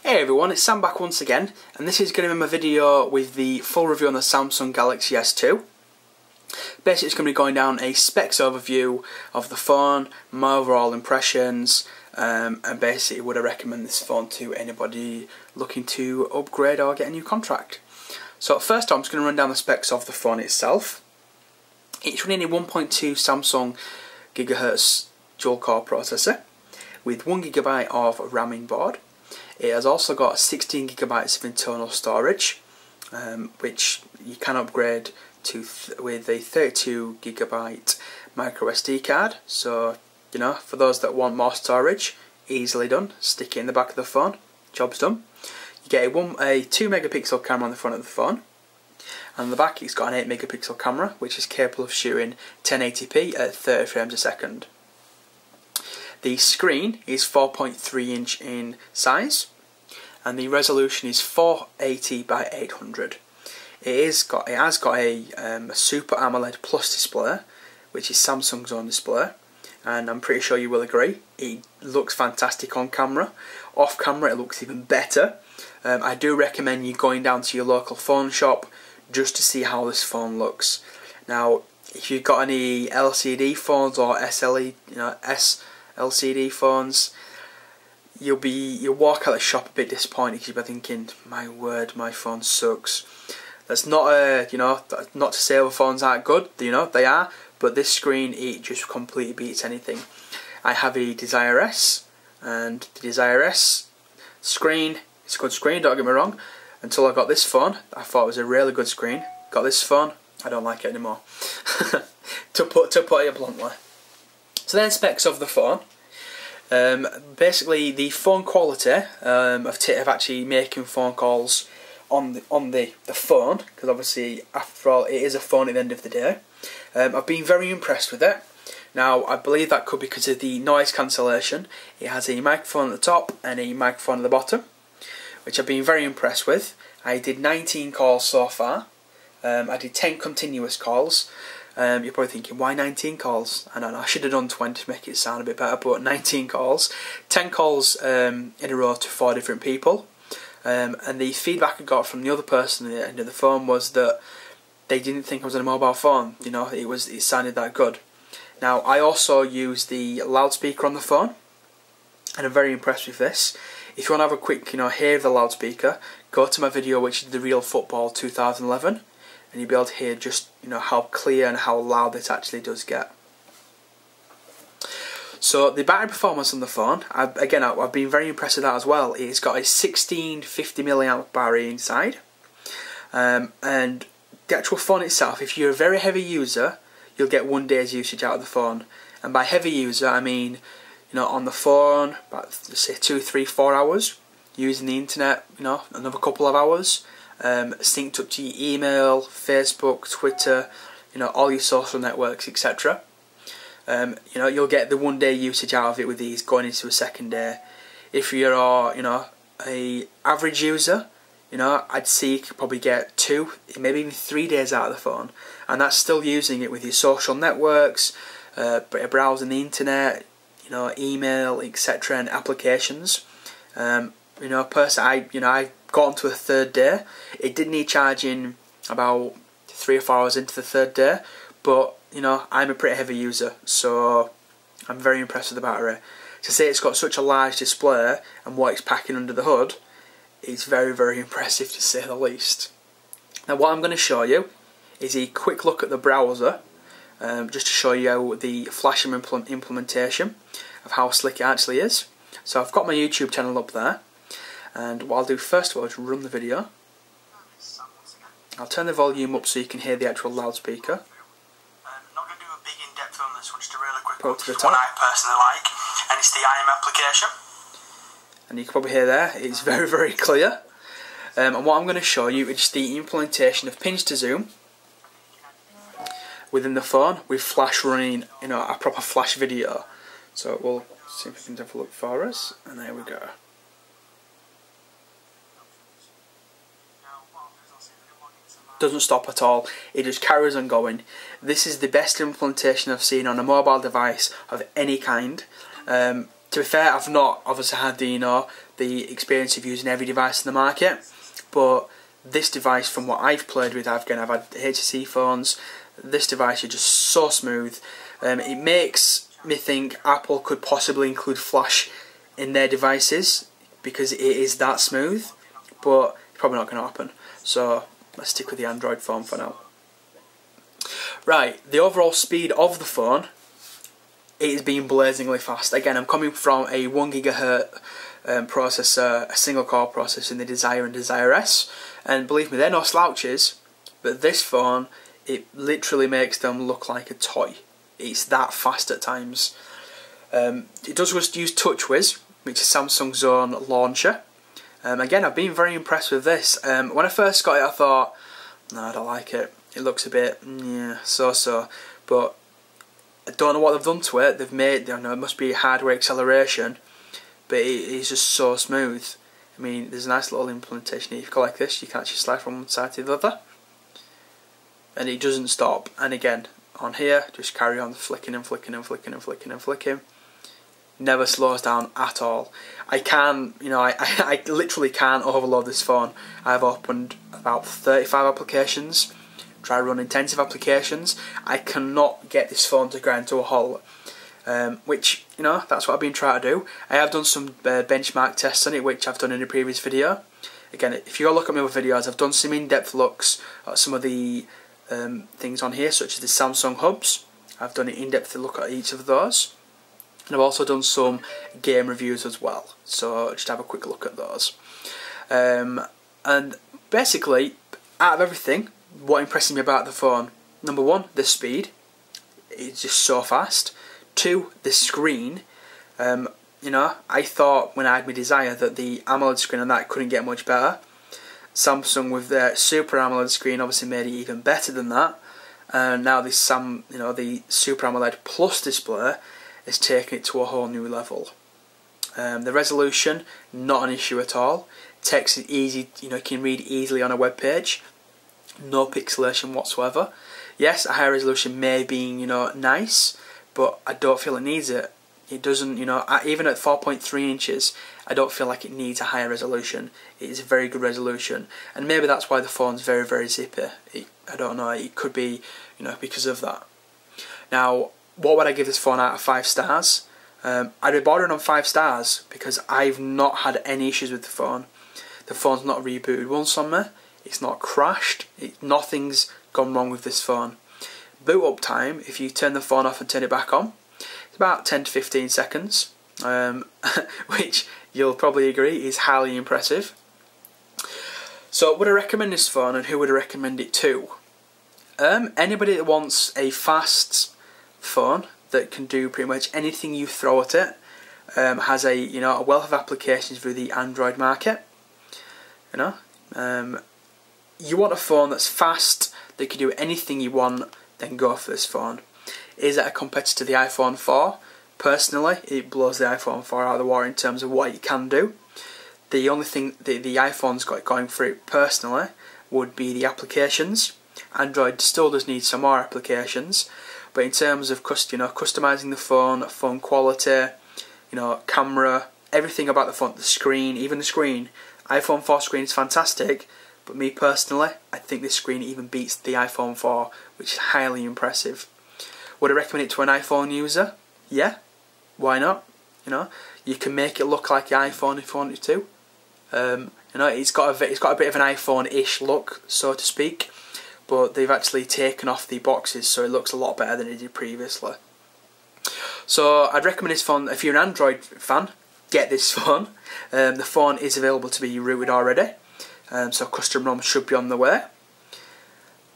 Hey everyone, it's Sam back once again, and this is going to be my video with the full review on the Samsung Galaxy S2. Basically it's going to be going down a specs overview of the phone, my overall impressions, and basically would I recommend this phone to anybody looking to upgrade or get a new contract. So first I'm just going to run down the specs of the phone itself. It's running a 1.2 Samsung GHz dual core processor with 1GB of RAM in board. It has also got 16GB of internal storage, which you can upgrade to with a 32GB micro SD card. So, you know, for those that want more storage, easily done. Stick it in the back of the phone, job's done. You get a 2 megapixel camera on the front of the phone, and on the back it's got an 8 megapixel camera, which is capable of shooting 1080p at 30 frames a second. The screen is 4.3 inch in size, and the resolution is 480 by 800. It has got a Super AMOLED Plus display, which is Samsung's own display, and I'm pretty sure you will agree, it looks fantastic on camera. Off camera it looks even better. I do recommend you going down to your local phone shop just to see how this phone looks. Now, if you've got any LCD phones or LCD phones, you'll walk out of the shop a bit disappointed because you'll be thinking, my word, my phone sucks. That's not not to say other phones aren't good, they are, but this screen, it just completely beats anything. I have a Desire S, and the Desire S screen, it's a good screen, don't get me wrong. Until I got this phone, I thought it was a really good screen. Got this phone, I don't like it anymore. to put it bluntly. So then, specs of the phone. Basically, the phone quality of actually making phone calls on the phone, because obviously, after all, it is a phone at the end of the day. I've been very impressed with it. Now, I believe that could be because of the noise cancellation. It has a microphone at the top and a microphone at the bottom, which I've been very impressed with. I did 19 calls so far. I did 10 continuous calls. You're probably thinking, why 19 calls? I don't know, I should have done 20 to make it sound a bit better, but 19 calls. 10 calls in a row to 4 different people. And the feedback I got from the other person at the end of the phone was that they didn't think I was on a mobile phone. You know, it sounded that good. Now, I also use the loudspeaker on the phone, and I'm very impressed with this. If you want to have a quick, hear of the loudspeaker, go to my video, which is the Real Football 2011. And you'll be able to hear just how clear and how loud it actually does get. So the battery performance on the phone, I've been very impressed with that as well. It's got a 1650 milliamp battery inside, and the actual phone itself, if you're a very heavy user, you'll get 1 day's usage out of the phone. And by heavy user, I mean on the phone about say 2, 3, 4 hours, using the internet another couple of hours. Synced up to your email, Facebook, Twitter, all your social networks, etc. You'll get the 1 day usage out of it with these going into a second day. If you're a average user, I'd see you could probably get 2, maybe even 3 days out of the phone, and that's still using it with your social networks, browsing the internet, email, etc. and applications. Personally, I got onto a third day. It did need charging about 3 or 4 hours into the third day, but I'm a pretty heavy user, so I'm very impressed with the battery. To say it's got such a large display and what it's packing under the hood, it's very, very impressive to say the least. Now, what I'm going to show you is a quick look at the browser, just to show you the Flash implementation of how slick it actually is. So I've got my YouTube channel up there. And what I'll do first of all is run the video. I'll turn the volume up so you can hear the actual loudspeaker. Not going to do a big in-depth on this one, just a really quick one. It's one I personally like, and it's the IM application. And you can probably hear there, it's very, very clear. And what I'm going to show you is just the implementation of pinch to zoom within the phone with Flash running, a proper Flash video. So we'll see if we can have a look for us, and there we go. Doesn't stop at all, it just carries on going. This is the best implementation I've seen on a mobile device of any kind. To be fair, I've not obviously had the experience of using every device in the market, but this device, from what I've played with, I've had HTC phones. This device is just so smooth. It makes me think Apple could possibly include flash in their devices because it is that smooth, but it's probably not going to happen. So let's stick with the Android phone for now. Right, the overall speed of the phone, it is being blazingly fast. Again, I'm coming from a 1 GHz processor, a single core processor in the Desire and Desire S, and believe me, they're no slouches, but this phone, it literally makes them look like a toy. It's that fast at times. It does just use TouchWiz, which is Samsung's own launcher. Again, I've been very impressed with this. When I first got it, I thought, no, I don't like it. It looks a bit, yeah, so-so. But I don't know what they've done to it. They've made, I don't know, it must be hardware acceleration, but it is just so smooth. I mean, there's a nice little implementation here. If you go like this, you can actually slide from one side to the other, and it doesn't stop. And again, on here, just carry on flicking and flicking and flicking and flicking and flicking. Never slows down at all. I can, I literally can't overload this phone. I've opened about 35 applications, try run intensive applications. I cannot get this phone to grind to a halt, which, that's what I've been trying to do. I have done some benchmark tests on it, which I've done in a previous video. Again, if you go look at my other videos, I've done some in-depth looks at some of the things on here, such as the Samsung hubs. I've done an in-depth look at each of those. And I've also done some game reviews as well, so just have a quick look at those. And basically, out of everything, what impresses me about the phone, number one, the speed. It's just so fast. Two, the screen. I thought when I had my Desire that the AMOLED screen on that couldn't get much better. Samsung with their Super AMOLED screen obviously made it even better than that. And now the Super AMOLED Plus display is taking it to a whole new level. The resolution, not an issue at all. Text is easy, you can read easily on a web page. No pixelation whatsoever. Yes, a higher resolution may be, nice, but I don't feel it needs it. It doesn't, even at 4.3 inches, I don't feel like it needs a higher resolution. It is a very good resolution, and maybe that's why the phone's very, very zippy. I don't know. It could be, because of that. Now, what would I give this phone out of 5 stars? I'd be bordering on 5 stars because I've not had any issues with the phone. The phone's not rebooted once on me. It's not crashed. Nothing's gone wrong with this phone. Boot up time, if you turn the phone off and turn it back on, it's about 10 to 15 seconds, which you'll probably agree is highly impressive. So would I recommend this phone, and who would I recommend it to? Anybody that wants a fast phone that can do pretty much anything you throw at it, has a wealth of applications through the Android market. You want a phone that's fast, that can do anything you want, then go for this phone. Is it a competitor to the iPhone 4? Personally, it blows the iPhone 4 out of the water in terms of what it can do. The only thing the iPhone's got going for it personally would be the applications. Android still does need some more applications, but in terms of customizing the phone quality, camera, everything about the phone, the screen, even the screen, iPhone 4 screen is fantastic. But me personally, I think this screen even beats the iPhone 4, which is highly impressive. Would I recommend it to an iPhone user? Yeah, why not? You can make it look like the iPhone if you wanted to. It's got a bit of an iPhone-ish look, so to speak, but they've actually taken off the boxes, so it looks a lot better than it did previously. So I'd recommend this phone. If you're an Android fan, get this phone. The phone is available to be rooted already. So custom ROM should be on the way.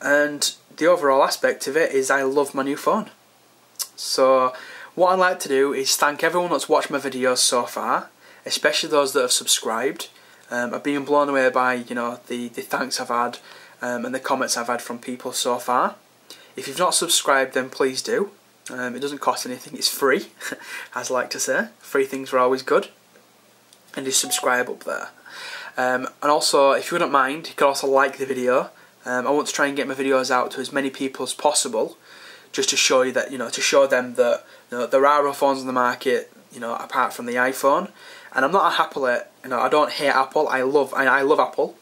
And the overall aspect of it is I love my new phone. So what I'd like to do is thank everyone that's watched my videos so far, especially those that have subscribed. I've been blown away by the thanks I've had and the comments I've had from people so far. If you've not subscribed, then please do. It doesn't cost anything, it's free, as I like to say. Free things are always good. And just subscribe up there. And also, if you wouldn't mind, you could also like the video. I want to try and get my videos out to as many people as possible, just to show you that to show them that there are other phones on the market you know, apart from the iPhone. And I'm not happily, you know, I don't hate Apple. I love Apple.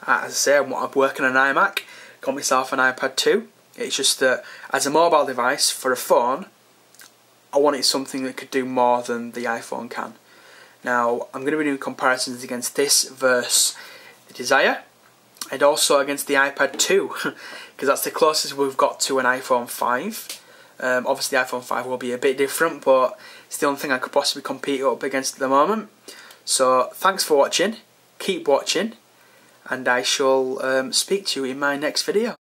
As I say, I'm working on an iMac. Got myself an iPad 2. It's just that as a mobile device for a phone, I wanted something that could do more than the iPhone can. Now, I'm going to be doing comparisons against this versus the Desire, and also against the iPad 2, because that's the closest we've got to an iPhone 5. Obviously the iPhone 5 will be a bit different, but it's the only thing I could possibly compete up against at the moment. So thanks for watching, keep watching, and I shall speak to you in my next video.